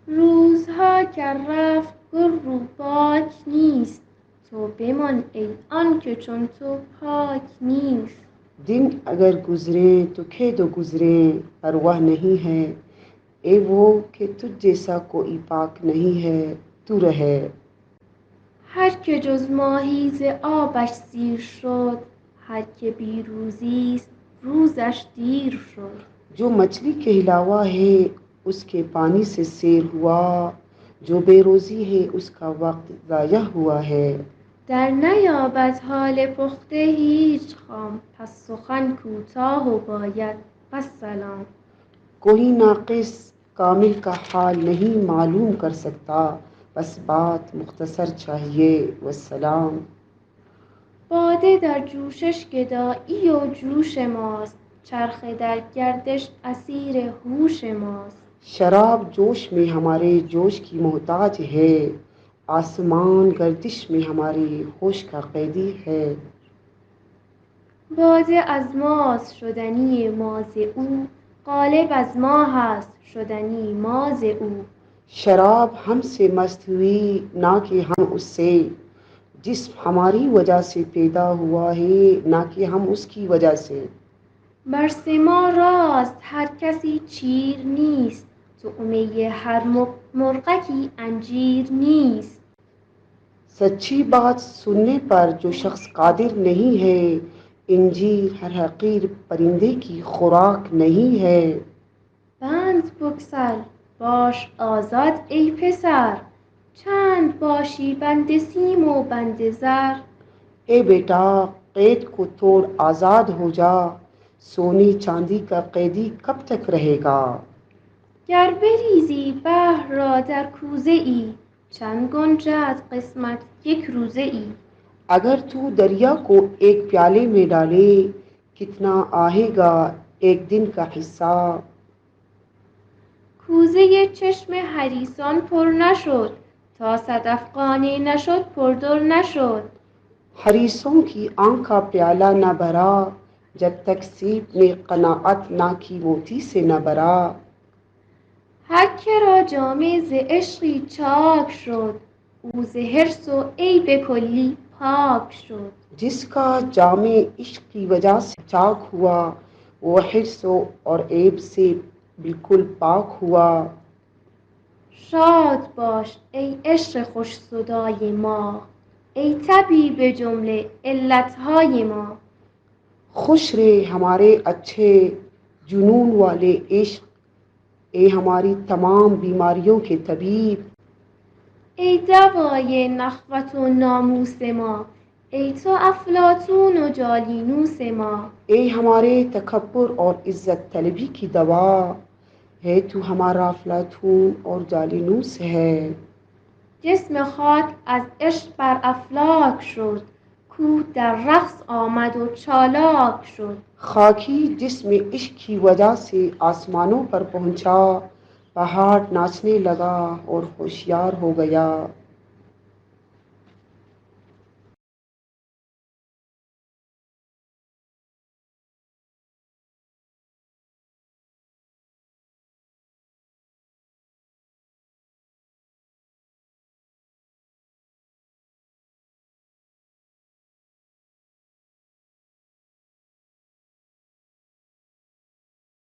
روزها که رفت گل رو باک نیست، تو بمان ای آن که چون تو پاک نیست. دن اگر گزریں تو کھے دو گزریں پرواہ نہیں ہے، اے وہ کہ تجھ جیسا کوئی پاک نہیں ہے، تو رہے. هر که جز ماهی ز آبش سیر شد، هر که بی روزیست روزش دیر شد. جو مچھلی کے علاوہ ہے اس کے پانی سے سیر ہوا، جو بے روزی ہے اس کا وقت ضائع ہوا ہے. در نیابد حال پخته هیچ خام، پس سخن کوتاه و باید والسلام. کوئی ناقص کامل کا حال نہیں معلوم کر سکتا، بس بات مختصر چاہیے، والسلام. باده در جوشش گدایی و جوش ماست، چرخ در گردش اسیر هوش ماست. شراب جوش میں ہمارے جوش کی محتاج ہے، آسمان گردش میں ہمارے ہوش کا قیدی ہے. باده از ماست شدنی ما ز او، غالب از ما هست شدنی ما ز او. شراب ہم سے مست ہوئی نہ کہ ہم اس سے، جسم ہماری وجہ سے پیدا ہوا ہے نہ کہ ہم اس کی وجہ سے. بر سما راست هر کسی چیر نیست، طعمه هر مرغکی انجیر نیست. سچی بات سننے پر جو شخص قادر نہیں ہے، انجیر ہر حقیر پرندے کی خوراک نہیں ہے. بند بگسل باش آزاد ای پسر، چند باشی بند سیم و بند زر. اے بیٹا قید کو توڑ آزاد ہو جا، سونے چاندی کا قیدی کب تک رہے گا. گر بریزی بحر را در کوزه ای، چند گنجد قسمت یک روزه ای. اگر تو دریا کو ایک پیالے میں ڈالے، کتنا آئے گا ایک دن کا حصہ. کوزه چشم حریصان پر نشد، تا صدف قانع نشد پردر نشد. حریصوں کی آنکھ کا پیالہ نہ بھرا، جب تک سیب نے قناعت نہ کی موتی سے نہ بھرا. هر که را جامه ز عشقی چاک شد، او ز حرص و عیب کلی پاک شد. جس کا جام عشق کی وجہ سے چاک ہوا، وہ حرص اور عیب سے بالکل پاک ہوا. شاد باش ای عشق خوش صدای ما، ای طبیب جمله علتهای ما. خوش رے ہمارے اچھے جنون والے عشق، اے ہماری تمام بیماریوں کے طبیب. ای دوای نخوت و ناموس ما، ای تو افلاطون و جالینوس ما. اے ہمارے تکبر اور عزت طلبی کی دوا، ہے تو ہمارا افلاطون اور جالینوس ہے. جسم خاک از عشق بر افلاک شد، کوه در رقص آمد و چالاک شد. خاکی جسم عشق کی وجہ سے آسمانوں پر پہنچا، پہاڑ ناچنے لگا اور ہوشیار ہو گیا.